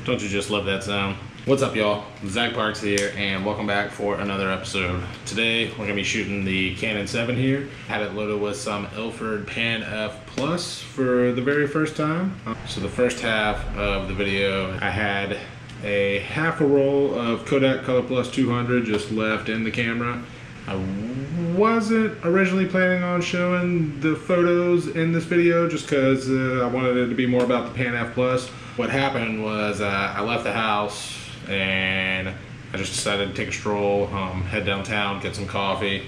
Don't you just love that sound? What's up, y'all? Zach Parks here, and welcome back for another episode. Today, we're gonna be shooting the Canon 7 here. Had it loaded with some Ilford Pan F Plus for the very first time. So the first half of the video, I had a half a roll of Kodak Color Plus 200 just left in the camera. I wasn't originally planning on showing the photos in this video just because I wanted it to be more about the Pan F Plus. What happened was I left the house and I just decided to take a stroll, head downtown, get some coffee.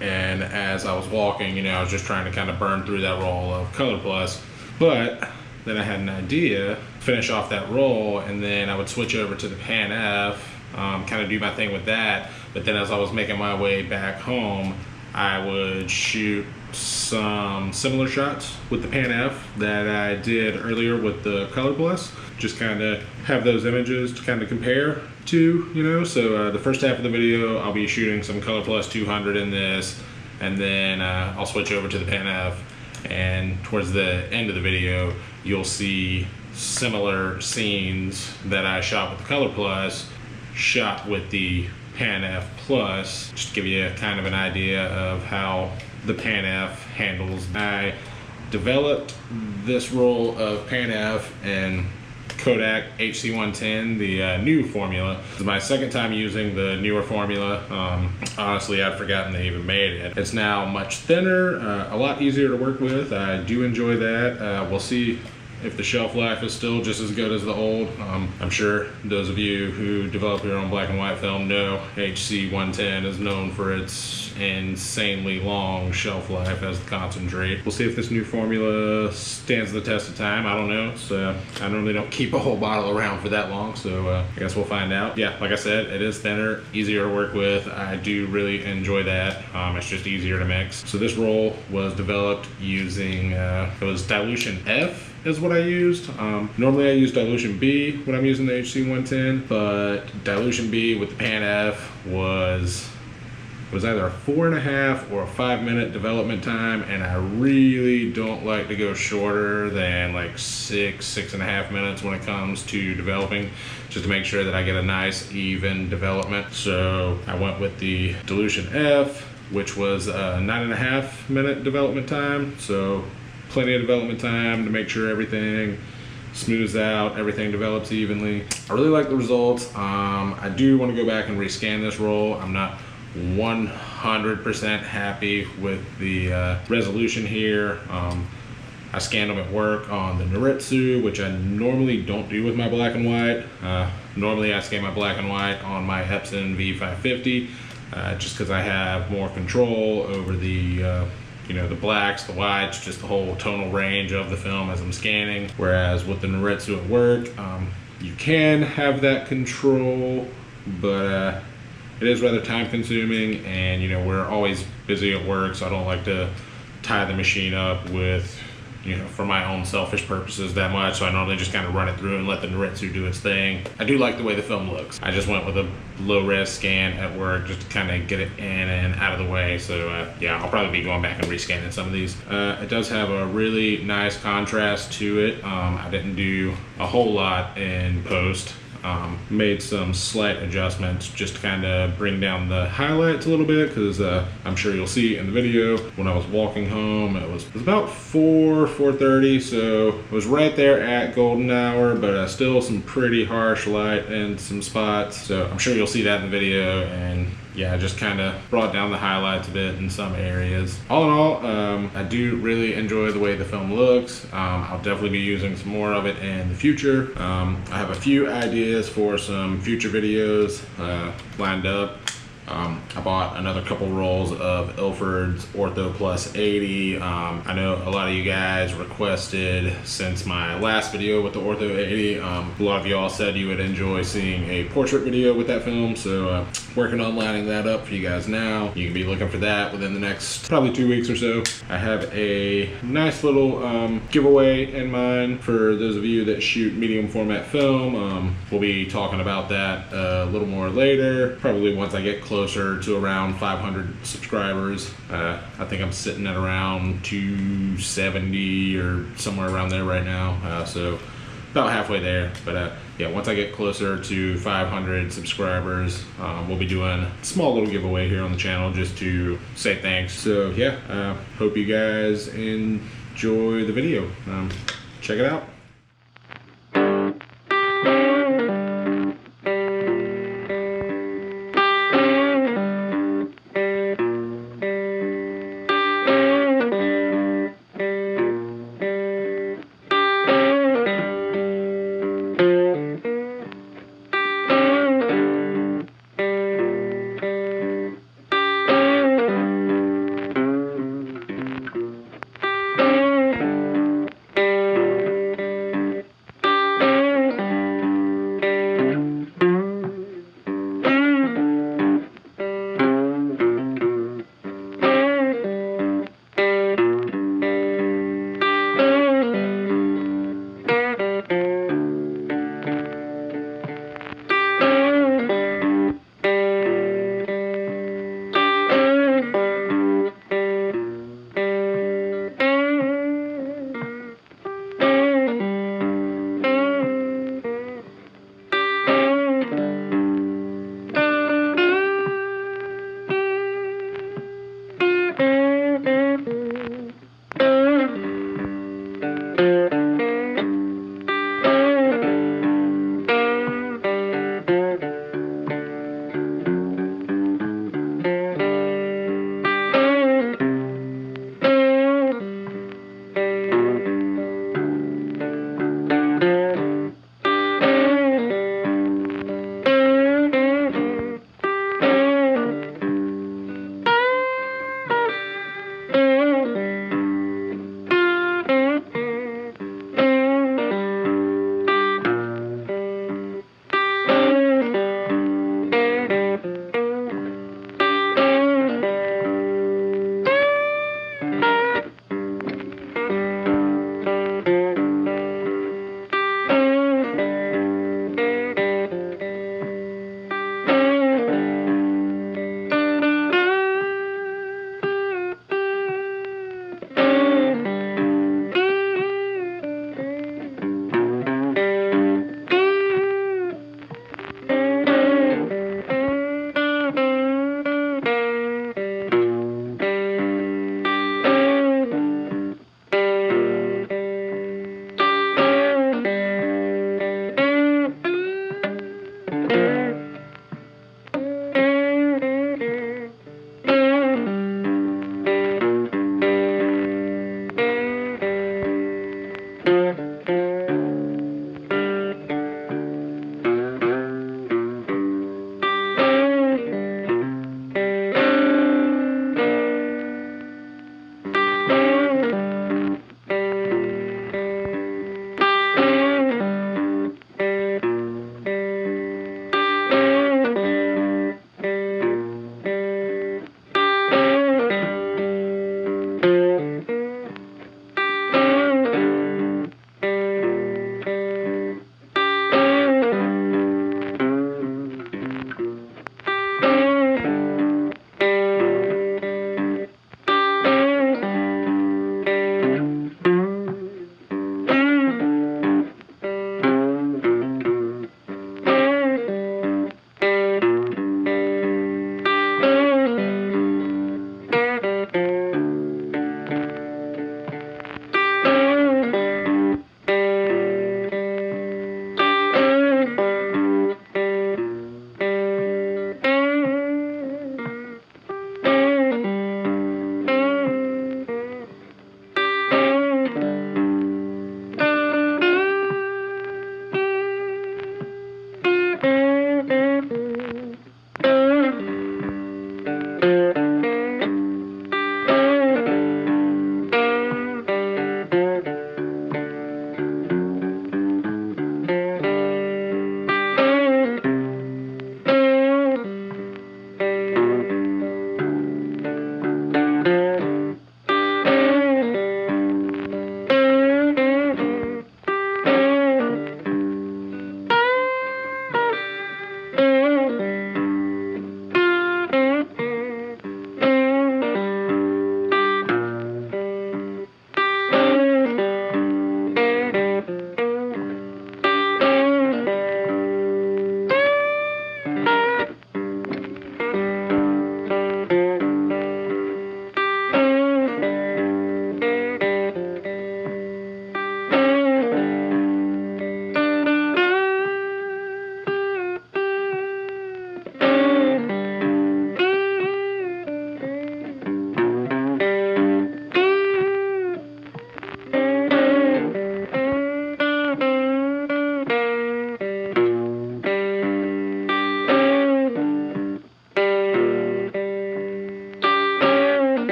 And as I was walking, I was just trying to kind of burn through that roll of Color Plus. But then I had an idea, finish off that roll, and then I would switch over to the Pan F, kind of do my thing with that. But then as I was making my way back home, I would shoot some similar shots with the Pan F that I did earlier with the Color Plus. Just kind of have those images to kind of compare to, So the first half of the video, I'll be shooting some Color Plus 200 in this, and then I'll switch over to the Pan F. And towards the end of the video, you'll see similar scenes that I shot with the Color Plus, shot with the Pan F Plus, just to give you kind of an idea of how the Pan F handles. I developed this roll of Pan F in Kodak HC110, the new formula. This is my second time using the newer formula. Honestly, I'd forgotten they even made it. It's now much thinner, a lot easier to work with. I do enjoy that. We'll see if the shelf life is still just as good as the old. I'm sure those of you who develop your own black and white film know HC110 is known for its insanely long shelf life as the concentrate. We'll see if this new formula stands the test of time. I don't know. So I normally don't keep a whole bottle around for that long, so I guess we'll find out. Yeah, like I said, it is thinner, easier to work with. I do really enjoy that. It's just easier to mix. So this roll was developed using, it was dilution F is what I used. Normally I use dilution B when I'm using the HC110, but dilution B with the Pan F was either a 4.5 or a 5 minute development time, and I really don't like to go shorter than like 6.5 minutes when it comes to developing, just to make sure that I get a nice even development. So I went with the dilution F, which was a 9.5 minute development time. So plenty of development time to make sure everything smooths out, everything develops evenly. I really like the results. I do want to go back and rescan this roll. I'm not 100% happy with the resolution here. I scanned them at work on the Noritsu, which I normally don't do with my black and white. Normally I scan my black and white on my Epson V550, just because I have more control over the the blacks, the whites, just the whole tonal range of the film as I'm scanning. Whereas with the Noritsu at work, you can have that control, but it is rather time consuming, and we're always busy at work, so I don't like to tie the machine up with, for my own selfish purposes that much. So I normally just kind of run it through and let the Noritsu do its thing. I do like the way the film looks. I just went with a low res scan at work just to kind of get it in and out of the way. So yeah, I'll probably be going back and rescanning some of these. It does have a really nice contrast to it. I didn't do a whole lot in post. Made some slight adjustments just to kind of bring down the highlights a little bit, because I'm sure you'll see in the video when I was walking home, it was about 4:30, so it was right there at golden hour, but still some pretty harsh light in some spots. So I'm sure you'll see that in the video, and yeah, I just kind of brought down the highlights a bit in some areas. All in all, I do really enjoy the way the film looks. I'll definitely be using some more of it in the future. I have a few ideas for some future videos lined up. I bought another couple rolls of Ilford's Ortho Plus 80. I know a lot of you guys requested, since my last video with the Ortho 80, a lot of y'all said you would enjoy seeing a portrait video with that film, so working on lining that up for you guys now. You can be looking for that within the next probably 2 weeks or so. I have a nice little giveaway in mind for those of you that shoot medium format film. We'll be talking about that a little more later, probably once I get closer to around 500 subscribers. I think I'm sitting at around 270 or somewhere around there right now. So about halfway there. But yeah, once I get closer to 500 subscribers, we'll be doing a small little giveaway here on the channel just to say thanks. So yeah, hope you guys enjoy the video. Check it out.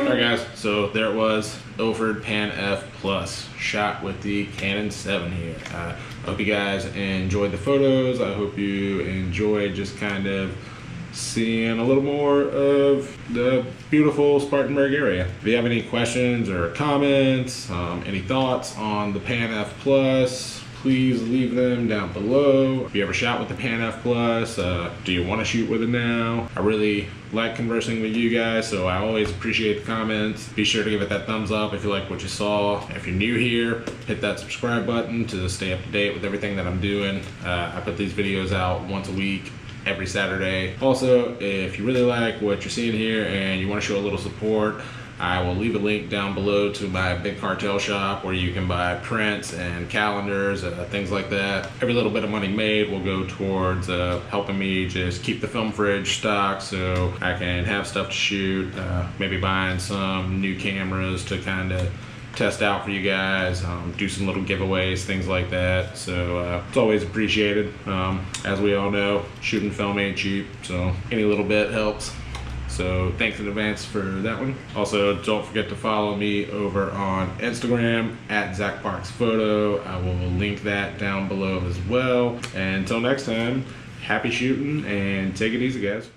Alright guys, so there it was, Ilford Pan F Plus, shot with the Canon 7 here. I hope you guys enjoyed the photos. I hope you enjoyed just kind of seeing a little more of the beautiful Spartanburg area. If you have any questions or comments, any thoughts on the Pan F Plus, please leave them down below. If you ever shot with the Pan F Plus, do you want to shoot with it now? I really like conversing with you guys, so I always appreciate the comments. Be sure to give it that thumbs up if you like what you saw. If you're new here, hit that subscribe button to stay up to date with everything that I'm doing. I put these videos out once a week, every Saturday. Also, if you really like what you're seeing here and you want to show a little support, I will leave a link down below to my big cartel shop where you can buy prints and calendars, things like that. Every little bit of money made will go towards helping me just keep the film fridge stocked so I can have stuff to shoot, maybe buying some new cameras to kind of test out for you guys, do some little giveaways, things like that. So it's always appreciated. As we all know, shooting film ain't cheap, so any little bit helps. So thanks in advance for that one. Also, don't forget to follow me over on Instagram at ZachParksPhoto. I will link that down below as well. And until next time, happy shooting and take it easy, guys.